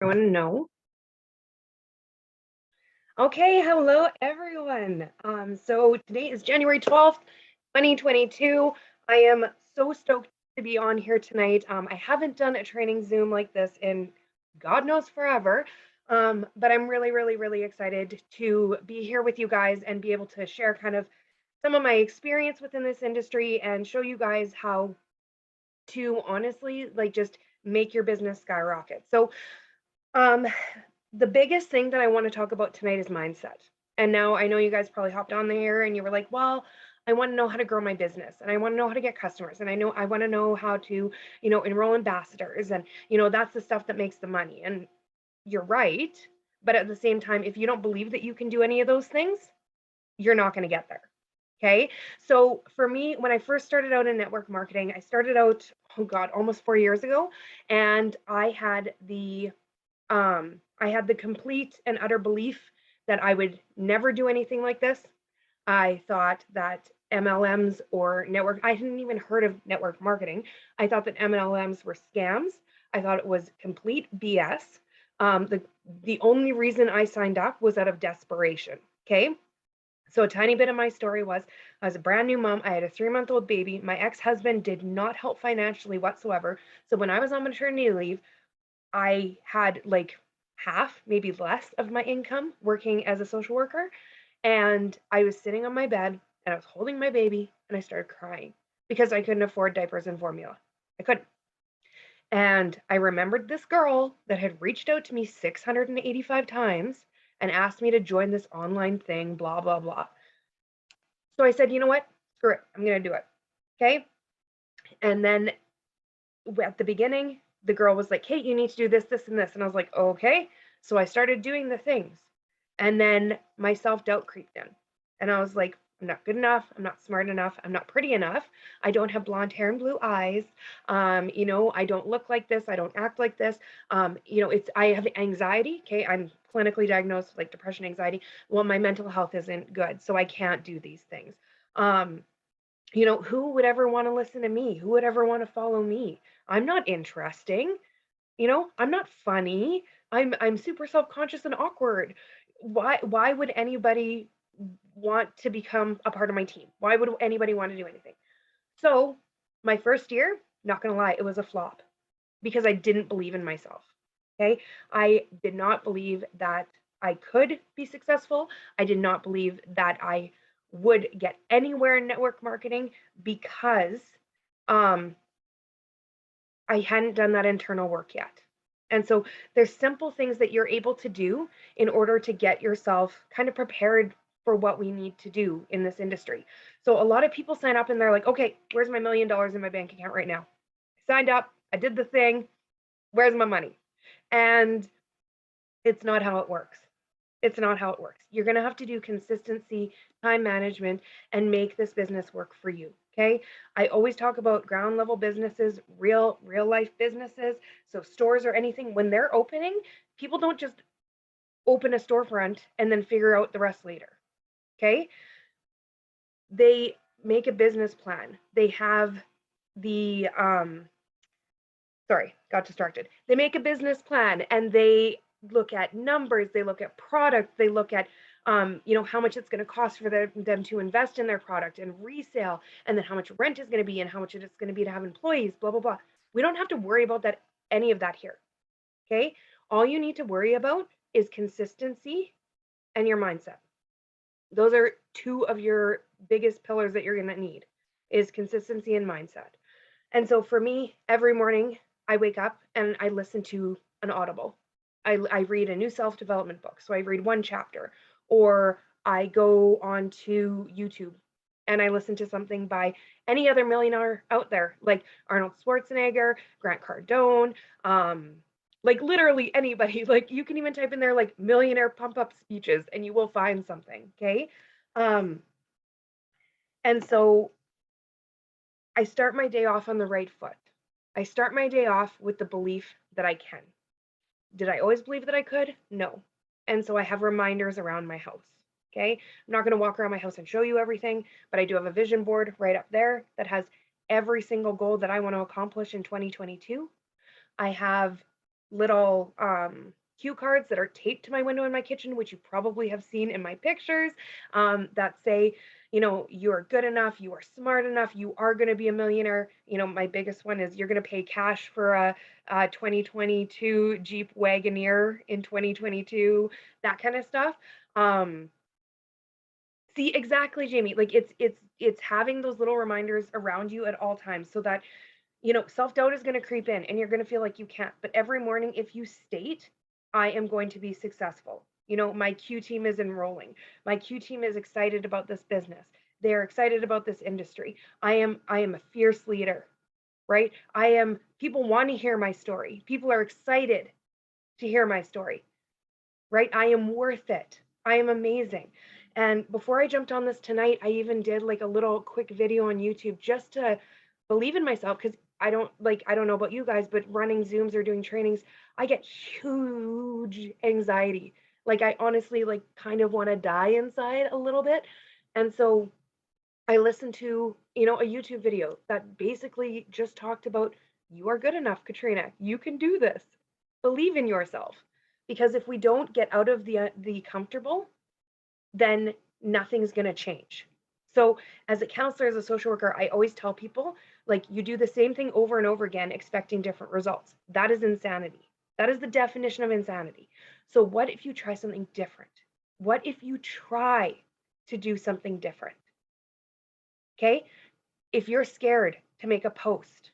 Everyone know. Okay, hello everyone. So today is January 12th, 2022. I am so stoked to be on here tonight. I haven't done a training Zoom like this in God knows forever. But I'm really, really, really excited to be here with you guys and be able to share kind of some of my experience within this industry and show you guys how to honestly like just make your business skyrocket. Um, the biggest thing that I want to talk about tonight is mindset. And now I know you guys probably hopped on there and you were like, well, I want to know how to grow my business and I want to know how to get customers and I want to know how to, enroll ambassadors and, that's the stuff that makes the money. And you're right. But at the same time, if you don't believe that you can do any of those things, you're not going to get there. Okay. So for me, when I first started out in network marketing, I started out, oh God, almost 4 years ago. And I had the complete and utter belief that I would never do anything like this. I thought that MLMs or network, I hadn't even heard of network marketing. I thought that MLMs were scams. I thought it was complete BS. The only reason I signed up was out of desperation. Okay. So a tiny bit of my story was I was a brand new mom. I had a 3-month-old baby. My ex-husband did not help financially whatsoever. So when I was on maternity leave, I had like half, maybe less of my income working as a social worker. And I was sitting on my bed and I was holding my baby and I started crying because I couldn't afford diapers and formula. I couldn't. And I remembered this girl that had reached out to me 685 times and asked me to join this online thing, blah, blah, blah. So I said, you know what? Screw it. I'm going to do it. Okay. And then at the beginning, the girl was like, hey, you need to do this, this, and this. And I was like, okay. So I started doing the things. And then my self doubt creeped in. And I was like, I'm not good enough. I'm not smart enough. I'm not pretty enough. I don't have blonde hair and blue eyes. I don't look like this. I don't act like this. I have anxiety. Okay. I'm clinically diagnosed with like depression, anxiety. Well, my mental health isn't good. So I can't do these things. Um, who would ever want to listen to me? Who would ever want to follow me? I'm not interesting. I'm not funny. I'm super self-conscious and awkward. Why would anybody want to become a part of my team? Why would anybody want to do anything? So, my first year, not going to lie, it was a flop because I didn't believe in myself. Okay? I did not believe that I could be successful. I did not believe that I would get anywhere in network marketing because um I hadn't done that internal work yet. And so there's simple things that you're able to do in order to get yourself kind of prepared for what we need to do in this industry. So a lot of people sign up and they're like, okay, where's my $1 million in my bank account right now? I signed up, I did the thing, where's my money? And it's not how it works. It's not how it works. You're going to have to do consistency, time management, and make this business work for you. Okay. I always talk about ground level businesses, real life businesses. So stores or anything, when they're opening, people don't just open a storefront and then figure out the rest later. Okay. They make a business plan. They have the, sorry, got distracted. They make a business plan and they look at numbers, they look at products, they look at how much it's going to cost for them to invest in their product and resale, and then how much rent is going to be and how much it's going to be to have employees, blah blah blah. We don't have to worry about that any of that here. Okay? All you need to worry about is consistency and your mindset. Those are two of your biggest pillars that you're going to need is consistency and mindset. And so for me, every morning I wake up and I listen to an audible. I read a new self-development book. So I read one chapter, or I go on to YouTube and I listen to something by any other millionaire out there, like Arnold Schwarzenegger, Grant Cardone, like literally anybody. Like you can even type in there like millionaire pump up speeches and you will find something. Okay. Um, and so I start my day off on the right foot. I start my day off with the belief that I can. Did I always believe that I could? No. And so I have reminders around my house. Okay. I'm not going to walk around my house and show you everything, but I do have a vision board right up there that has every single goal that I want to accomplish in 2022. I have little cue cards that are taped to my window in my kitchen, which you probably have seen in my pictures, that say, you know, you are good enough, you are smart enough, you are going to be a millionaire. You know, my biggest one is you're going to pay cash for a 2022 Jeep Wagoneer in 2022, that kind of stuff. See, exactly, Jamie. Like it's having those little reminders around you at all times so that, you know, self-doubt is going to creep in and you're going to feel like you can't. But every morning, if you state, I am going to be successful. You know, my Q team is enrolling. My Q team is excited about this business. They're excited about this industry. I am a fierce leader, right? People want to hear my story. People are excited to hear my story, right? I am worth it. I am amazing. And before I jumped on this tonight, I even did like a little quick video on YouTube just to believe in myself, because I don't know about you guys, but running Zooms or doing trainings, I get huge anxiety. Like I honestly like kind of want to die inside a little bit. And so I listened to, you know, a YouTube video that basically just talked about, you are good enough, Katrina. You can do this. Believe in yourself. Because if we don't get out of the comfortable, then nothing's going to change. So, as a counselor, as a social worker, I always tell people, like, you do the same thing over and over again, expecting different results. That is insanity. That is the definition of insanity. So, what if you try something different? What if you try to do something different? Okay. If you're scared to make a post,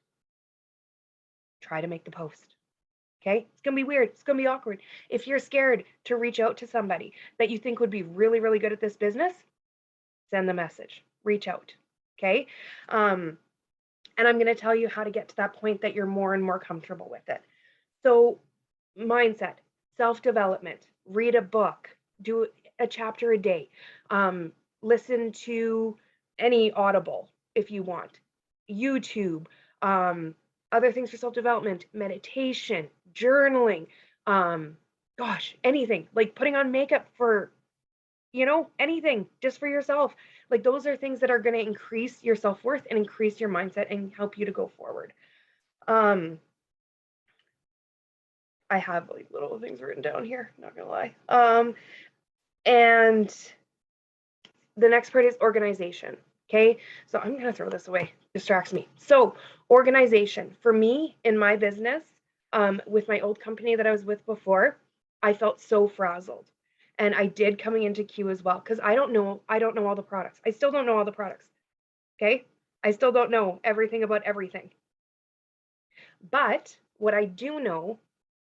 try to make the post. Okay. It's going to be weird. It's going to be awkward. If you're scared to reach out to somebody that you think would be really, really good at this business, send the message, reach out. Okay. And I'm going to tell you how to get to that point that you're more and more comfortable with it. So, mindset, self development, read a book, do a chapter a day, listen to any Audible if you want, YouTube, other things for self development, meditation, journaling, gosh, anything like putting on makeup for, you know, anything just for yourself. Like those are things that are going to increase your self-worth and increase your mindset and help you to go forward. I have like little things written down here, not gonna lie. And the next part is organization. Okay, so I'm gonna throw this away, distracts me. So organization for me in my business, with my old company that I was with before, I felt so frazzled. And I did coming into Q as well, because I don't know all the products. I still don't know all the products. Okay, I still don't know everything about everything. But what I do know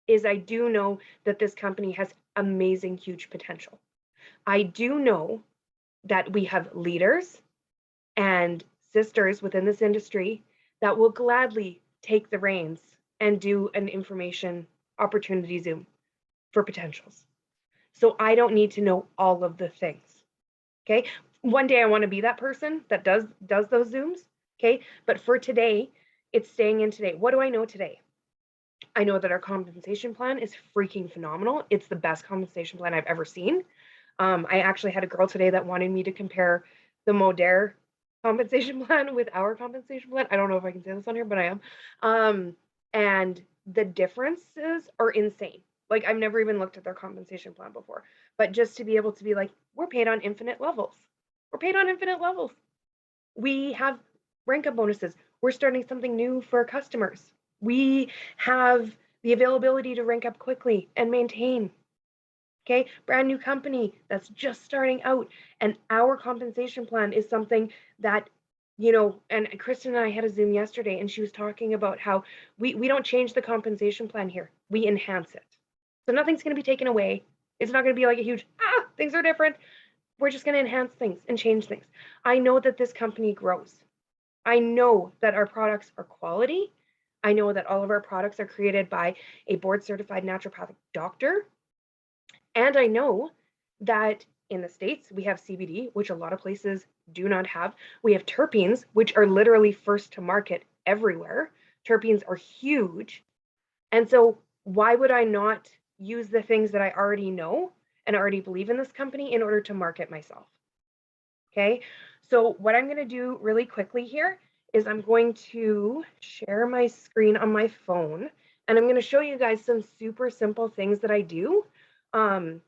is I do know that this company has amazing, huge potential. I do know that we have leaders and sisters within this industry that will gladly take the reins and do an information opportunity Zoom for potentials. So I don't need to know all of the things. Okay. One day I want to be that person that does those Zooms. Okay. But for today, it's staying in today. What do I know today? I know that our compensation plan is freaking phenomenal. It's the best compensation plan I've ever seen. I actually had a girl today that wanted me to compare the Modere compensation plan with our compensation plan. I don't know if I can say this on here, but I am. And the differences are insane. Like I've never even looked at their compensation plan before, but just to be able to be like, we're paid on infinite levels. We're paid on infinite levels. We have rank up bonuses. We're starting something new for customers. We have the availability to rank up quickly and maintain. Okay, brand new company that's just starting out. And our compensation plan is something that, you know, and Kristen and I had a Zoom yesterday, and she was talking about how we don't change the compensation plan here, we enhance it. So nothing's going to be taken away. It's not going to be like a huge, things are different. We're just going to enhance things and change things. I know that this company grows. I know that our products are quality. I know that all of our products are created by a board certified naturopathic doctor. And I know that in the States, we have CBD, which a lot of places do not have. We have terpenes, which are literally first to market everywhere. Terpenes are huge. And so, why would I not use the things that I already know and already believe in this company in order to market myself? Okay. So, what I'm going to do really quickly here is I'm going to share my screen on my phone And I'm going to show you guys some super simple things that I do. Start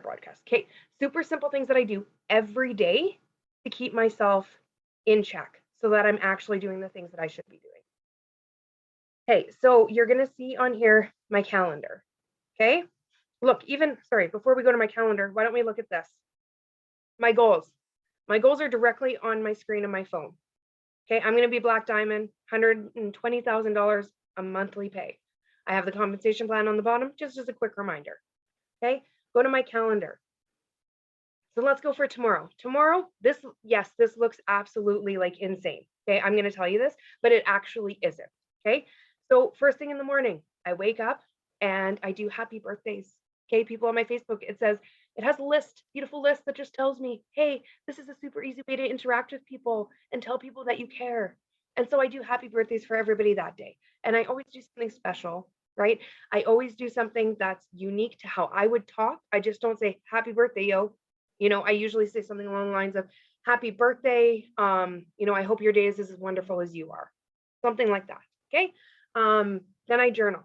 broadcast. Okay, super simple things that I do every day to keep myself in check so that I'm actually doing the things that I should be doing. Okay, so you're going to see on here my calendar. Okay, look, sorry, before we go to my calendar, why don't we look at this? My goals. My goals are directly on my screen on my phone. Okay, I'm going to be Black Diamond, $120,000 a monthly pay. I have the compensation plan on the bottom, just as a quick reminder. Okay, go to my calendar. So let's go for tomorrow. Tomorrow, this looks absolutely like insane. Okay, I'm going to tell you this, but it actually isn't. Okay, so first thing in the morning, I wake up and I do happy birthdays. Okay, people on my Facebook, it has a list, beautiful list that just tells me, hey, this is a super easy way to interact with people and tell people that you care. And so I do happy birthdays for everybody that day. And I always do something special, right? I always do something that's unique to how I would talk. I just don't say happy birthday, yo. I usually say something along the lines of happy birthday. I hope your day is as wonderful as you are. Something like that. Okay. Then I journal.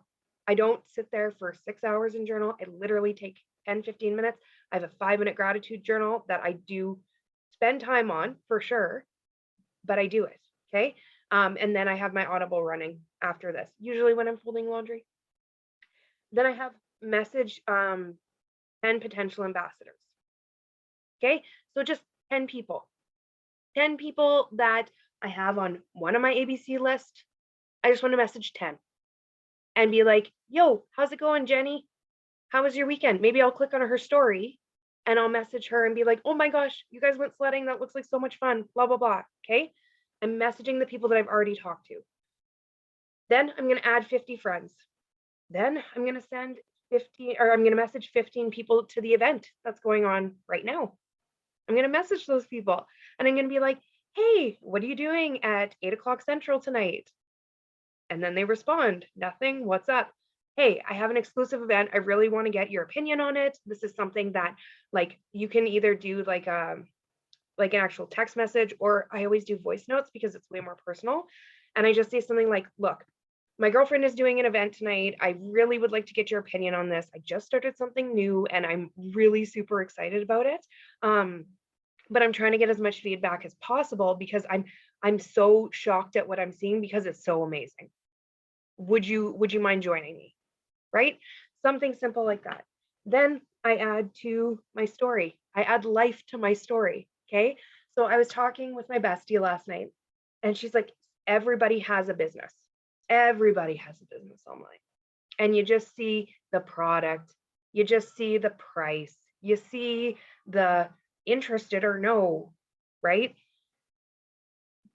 I don't sit there for 6 hours and journal. I literally take 10, 15 minutes. I have a 5-minute gratitude journal that I do spend time on for sure, but I do it. Okay. And then I have my Audible running after this, usually when I'm folding laundry. Then I have message 10 potential ambassadors. Okay, so just 10 people. 10 people that I have on one of my ABC list. I just want to message 10 and be like, yo, how's it going, Jenny? How was your weekend? Maybe I'll click on her story and I'll message her and be like, oh my gosh, you guys went sledding. That looks like so much fun, blah, blah, blah. Okay, I'm messaging the people that I've already talked to. Then I'm going to add 50 friends. Then I'm going to send 15, or I'm going to message 15 people to the event that's going on right now. I'm going to message those people and I'm going to be like, hey, what are you doing at 8:00 Central tonight? And then they respond, nothing, what's up? Hey, I have an exclusive event. I really want to get your opinion on it. This is something that like you can either do like an actual text message, or I always do voice notes because it's way more personal. And I just say something like, look, my girlfriend is doing an event tonight. I really would like to get your opinion on this. I just started something new and I'm really super excited about it. But I'm trying to get as much feedback as possible because I'm so shocked at what I'm seeing because it's so amazing. Would you mind joining me? Right? Something simple like that. Then I add to my story. I add life to my story. Okay. So I was talking with my bestie last night and she's like, everybody has a business. Everybody has a business online. And you just see the product, you just see the price, you see the interested or no, right?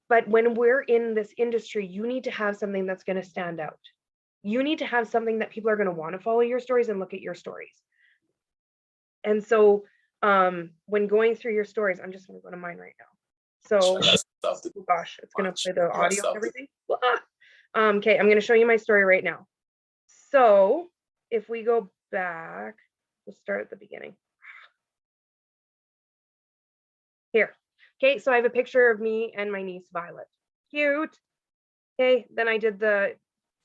But when we're in this industry, you need to have something that's going to stand out. You need to have something that people are going to want to follow your stories and look at your stories. And so when going through your stories, I'm just going to go to mine right now. So, oh gosh, it's going to play the audio and everything. Okay, I'm going to show you my story right now. So if we go back, we'll start at the beginning. Here. Okay, so I have a picture of me and my niece Violet. Cute. Okay, then I did the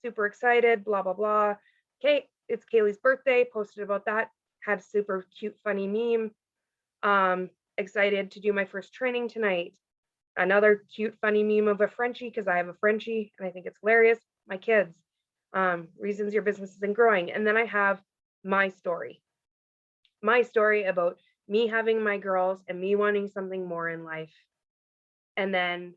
super excited, blah, blah, blah. Okay, it's Kaylee's birthday, posted about that, had a super cute, funny meme. Excited to do my first training tonight. Another cute, funny meme of a Frenchie, because I have a Frenchie and I think it's hilarious. My kids. Reasons your business isn't growing. And then I have my story about me having my girls and me wanting something more in life. And then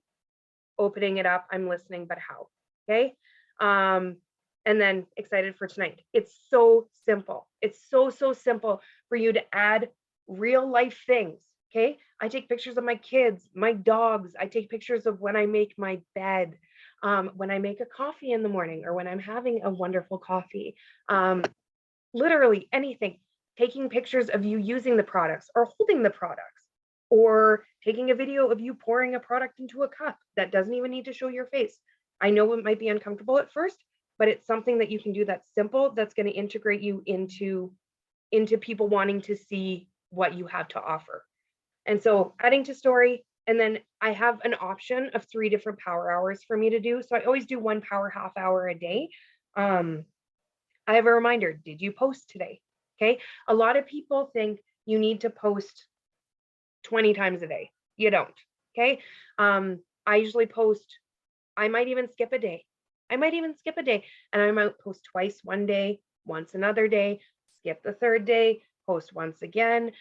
opening it up, I'm listening, but how? Okay. And then excited for tonight. It's so simple. It's so simple for you to add real life things. Okay. I take pictures of my kids, my dogs. I take pictures of when I make my bed, when I make a coffee in the morning, or when I'm having a wonderful coffee. Literally anything. Taking pictures of you using the products or holding the products, or taking a video of you pouring a product into a cup that doesn't even need to show your face. I know it might be uncomfortable at first, but it's something that you can do that's simple, that's going to integrate you into people wanting to see what you have to offer. And so adding to story, And then I have an option of 3 different power hours for me to do. So I always do 1 power half hour a day. Um, I have a reminder, did you post today? Okay. A lot of people think you need to post 20 times a day. You don't. Okay. I usually post, I might even skip a day. I might even skip a day and I might post twice one day, once another day, skip the third day, post once again,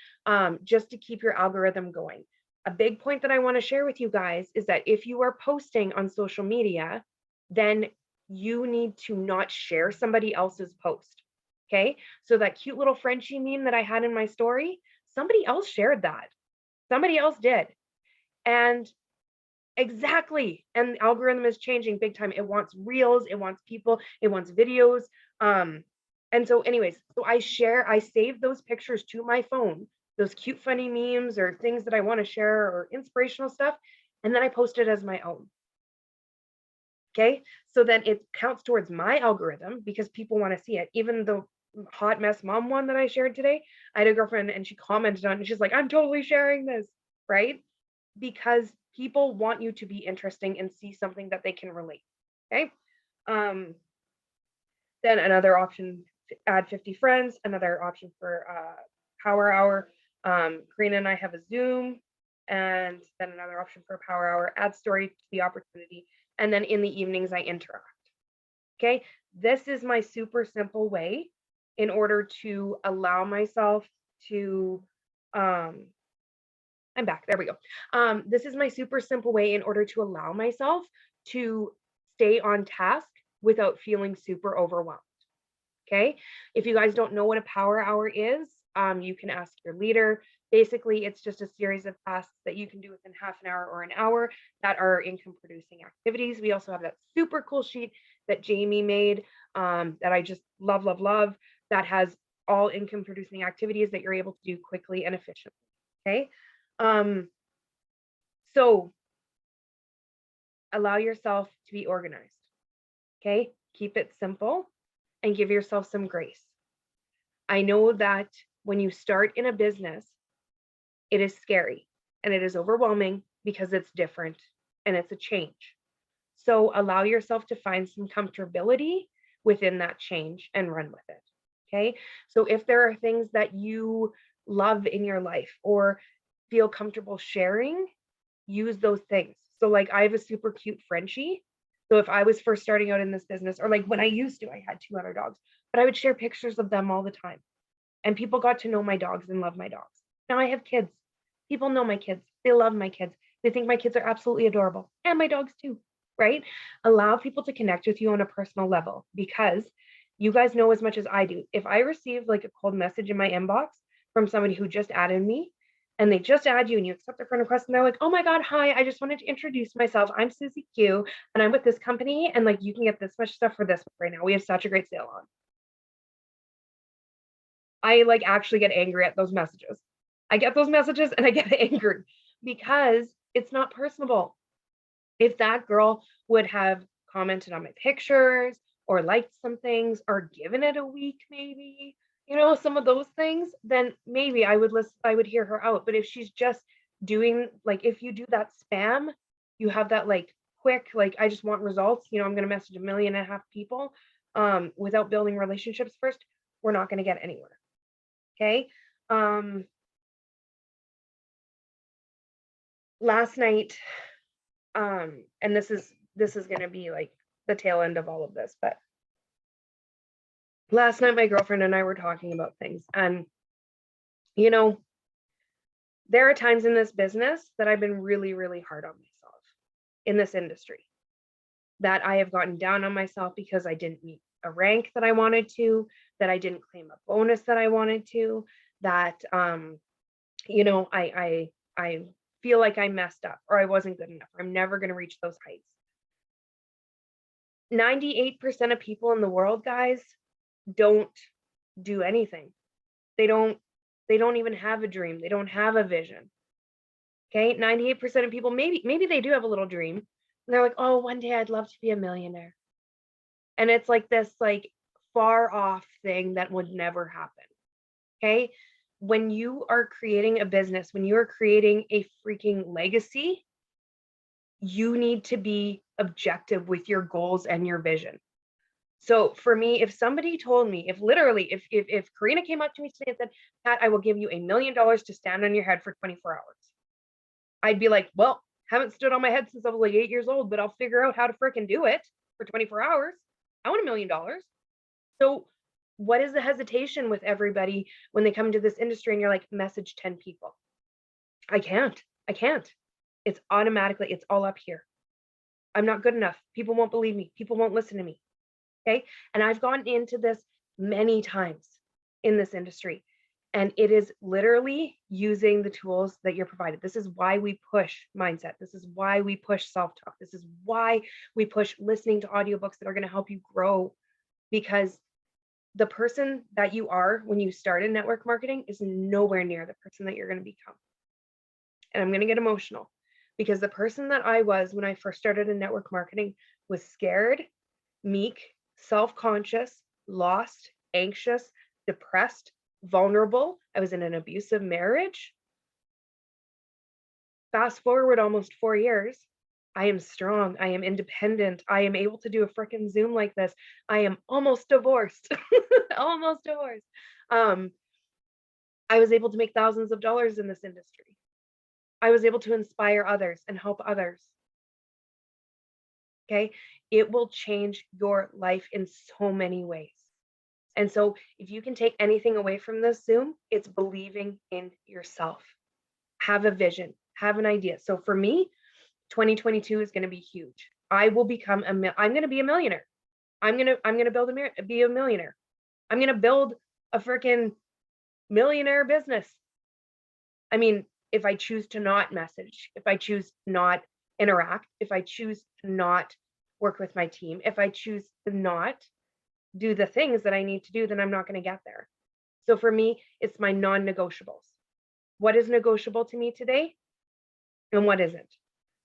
just to keep your algorithm going. A big point that I want to share with you guys is that if you are posting on social media, then you need to not share somebody else's post. Okay. So that cute little Frenchie meme that I had in my story, somebody else shared that. Somebody else did. And exactly. And the algorithm is changing big time. It wants reels, it wants people, it wants videos. And so anyways, so I save those pictures to my phone, those cute, funny memes or things that I want to share or inspirational stuff. And then I post it as my own. Okay. So then it counts towards my algorithm because people want to see it. Even the hot mess mom one that I shared today, I had a girlfriend and she commented on it and she's like, I'm totally sharing this. Right. Because people want you to be interesting and see something that they can relate. Okay. Um, then another option, add 50 friends, another option for power hour. Karina and I have a Zoom, and then another option for power hour, add story to the opportunity. And then in the evenings, I interact. Okay. This is my super simple way in order to allow myself to I'm back. There we go. This is my super simple way in order to allow myself to stay on task without feeling super overwhelmed. Okay. If you guys don't know what a power hour is, you can ask your leader. Basically, it's just a series of tasks that you can do within half an hour or an hour that are income producing activities. We also have that super cool sheet that Jamie made that I just love, love, love, that has all income producing activities that you're able to do quickly and efficiently. Okay. Um, so allow yourself to be organized. Okay. Keep it simple and give yourself some grace. I know that when you start in a business, it is scary and it is overwhelming because it's different and it's a change. So allow yourself to find some comfortability within that change and run with it. Okay. So if there are things that you love in your life or feel comfortable sharing, use those things. So like I have a super cute Frenchie. So if I was first starting out in this business, or like when I used to, I had 2 other dogs, but I would share pictures of them all the time. And people got to know my dogs and love my dogs. Now I have kids. People know my kids. They love my kids. They think my kids are absolutely adorable. And my dogs too, right? Allow people to connect with you on a personal level because you guys know as much as I do. If I receive like a cold message in my inbox from somebody who just added me and they just add you and you accept their friend request and they're like, oh my God, hi, I just wanted to introduce myself. I'm Susie Q and I'm with this company and like you can get this much stuff for this right now. We have such a great sale on. I like actually get angry at those messages. I get those messages and I get angry because it's not personable. If that girl would have commented on my pictures or liked some things or given it a week, maybe, some of those things, then maybe I would hear her out. But if she's just doing like, if you do that spam, you have that like quick, like, I just want results, I'm going to message 1.5 million people without building relationships first, we're not going to get anywhere. Okay. Last night, and this is going to be like the tail end of all of this, but last night my girlfriend and I were talking about things, and there are times in this business that I've been really, really hard on myself in this industry, that I have gotten down on myself because I didn't meet a rank that I wanted to, that I didn't claim a bonus that I wanted to, that I feel like I messed up or I wasn't good enough. Or I'm never going to reach those heights. 98% of people in the world, guys, don't do anything. They don't even have a dream. They don't have a vision. Okay? 98% of people, maybe they do have a little dream. And they're like, "Oh, one day I'd love to be a millionaire." And it's like this like far off thing that would never happen. Okay? when you are creating a business, when you are creating a freaking legacy, you need to be objective with your goals and your vision. So for me, if somebody told me, if literally, if Karina came up to me today and said, Pat, I will give you $1 million to stand on your head for 24 hours, I'd be like, well, haven't stood on my head since I was like 8 years old, but I'll figure out how to freaking do it for 24 hours. I want $1 million. So what is the hesitation with everybody when they come into this industry and you're like, message 10 people? I can't. It's automatically, it's all up here. I'm not good enough. People won't believe me. People won't listen to me. Okay. And I've gone into this many times in this industry, and it is literally using the tools that you're provided. This is why we push mindset. This is why we push self-talk. This is why we push listening to audiobooks that are going to help you grow, because the person that you are when you start in network marketing is nowhere near the person that you're going to become. And I'm going to get emotional, because the person that I was when I first started in network marketing was scared, meek, self-conscious, lost, anxious, depressed, vulnerable. I was in an abusive marriage. Fast forward almost 4 years. I am strong. I am independent. I am able to do a freaking Zoom like this. I am almost divorced. Almost divorced. I was able to make thousands of dollars in this industry. I was able to inspire others and help others. Okay. It will change your life in so many ways. And so if you can take anything away from this Zoom, it's believing in yourself. Have a vision, have an idea. So for me, 2022 is going to be huge. I will become I'm going to be a millionaire. I'm going to be a millionaire. I'm going to build a freaking millionaire business. I mean, if I choose to not message, if I choose to not interact, if I choose to not work with my team, if I choose to not do the things that I need to do, then I'm not going to get there. So for me, it's my non-negotiables. What is negotiable to me today and what isn't?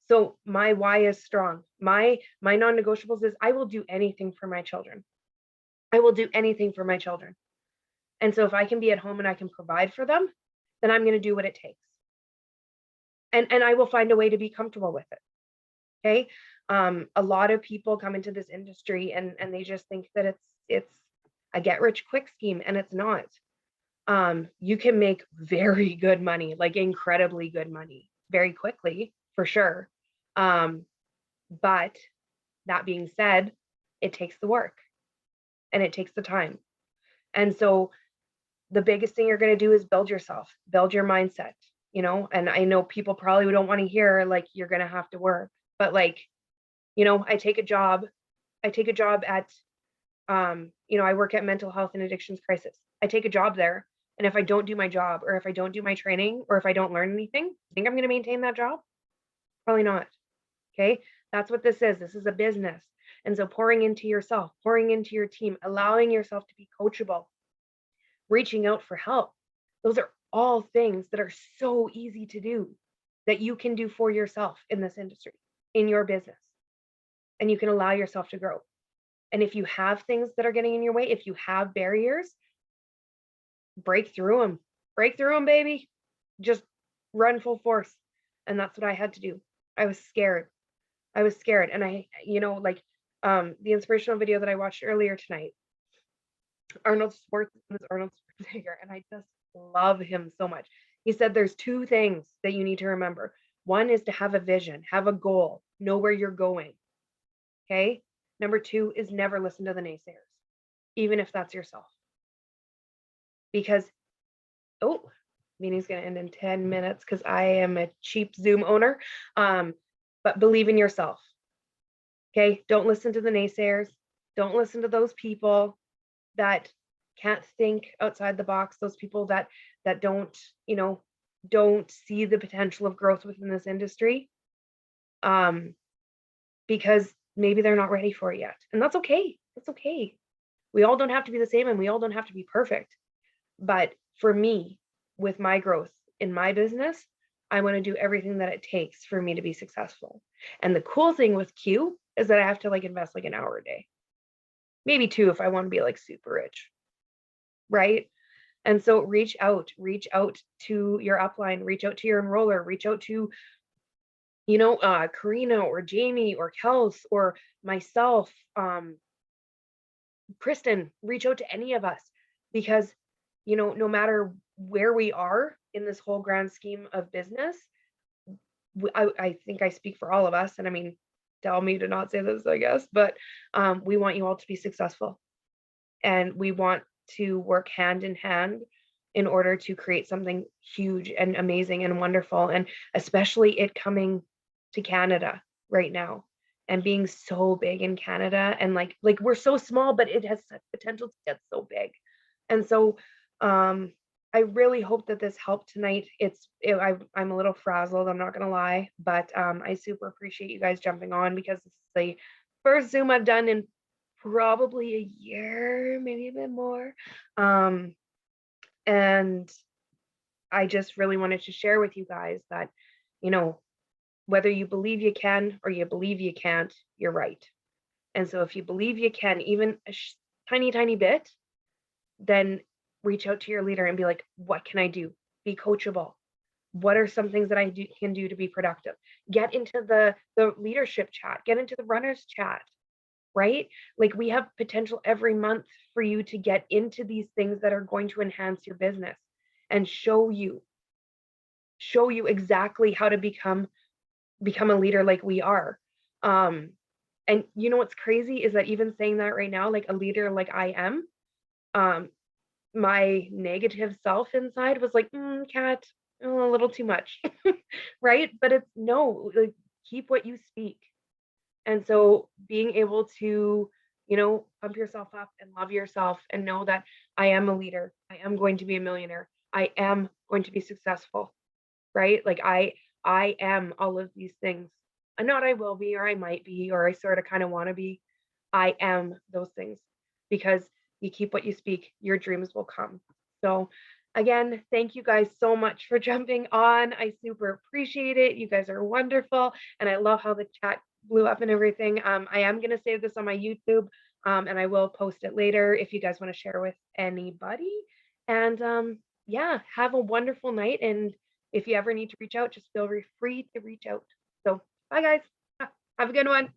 So my why is strong. My non-negotiables is I will do anything for my children. I will do anything for my children. And so if I can be at home and I can provide for them, then I'm going to do what it takes. And I will find a way to be comfortable with it. Okay. A lot of people come into this industry and they just think that it's a get rich quick scheme, and it's not. You can make very good money, like incredibly good money very quickly, for sure. But that being said, it takes the work and it takes the time. And so the biggest thing you're going to do is build yourself, build your mindset, and I know people probably don't want to hear like you're going to have to work, but like, I take a job at, I work at mental health and addictions crisis. I take a job there. And if I don't do my job, or if I don't do my training, or if I don't learn anything, I think I'm going to maintain that job? Probably not. Okay. That's what this is. This is a business. And so pouring into yourself, pouring into your team, allowing yourself to be coachable, reaching out for help. Those are all things that are so easy to do, that you can do for yourself in this industry, in your business, and you can allow yourself to grow. And if you have things that are getting in your way, if you have barriers, break through them, baby. Just run full force. And that's what I had to do. I was scared. And I, the inspirational video that I watched earlier tonight, Arnold Schwarzenegger, and I just love him so much. He said there's two things that you need to remember. One is to have a vision, have a goal, know where you're going. Okay. Number two is never listen to the naysayers, even if that's yourself. Because, meeting's going to end in 10 minutes because I am a cheap Zoom owner. But believe in yourself. Okay. Don't listen to the naysayers. Don't listen to those people that can't think outside the box. Those people that don't see the potential of growth within this industry. Because maybe they're not ready for it yet. And that's okay. That's okay. We all don't have to be the same, and we all don't have to be perfect. But for me, with my growth in my business, I want to do everything that it takes for me to be successful. And the cool thing with Q is that I have to invest an hour a day, maybe 2 if I want to be super rich. Right. And so reach out to your upline, reach out to your enroller, reach out to, Karina or Jamie or Kels or myself, Kristen, reach out to any of us because, no matter where we are in this whole grand scheme of business, I think I speak for all of us. And I mean, tell me to not say this, I guess, but we want you all to be successful and we want to work hand in hand in order to create something huge and amazing and wonderful. And especially it coming to Canada right now and being so big in Canada and like we're so small, but it has such potential to get so big. And so um I really hope that this helped tonight. I'm a little frazzled, I'm not gonna lie, but I super appreciate you guys jumping on because this is the first Zoom I've done in probably a year, maybe a bit more. Um, and I just really wanted to share with you guys that, you know, whether you believe you can or you believe you can't, you're right. And so if you believe you can, even a tiny, tiny bit, then reach out to your leader and be like, what can I do? Be coachable. What are some things that can do to be productive? Get into the leadership chat, get into the runners chat, right? Like we have potential every month for you to get into these things that are going to enhance your business and show you exactly how to become a leader like we are. And you know what's crazy is that even saying that right now, like a leader like I am, um, my negative self inside was like, Kat, a little too much, right? But it's no, like keep what you speak. And so being able to, pump yourself up and love yourself and know that I am a leader. I am going to be a millionaire. I am going to be successful, right? Like I am all of these things. And not I will be or I might be or I sort of kind of want to be. I am those things because you keep what you speak, your dreams will come. So again, thank you guys so much for jumping on. I super appreciate it. You guys are wonderful. And I love how the chat blew up and everything. I am going to save this on my YouTube and I will post it later if you guys want to share with anybody. And yeah, have a wonderful night. And if you ever need to reach out, just feel free to reach out. So bye guys. Have a good one.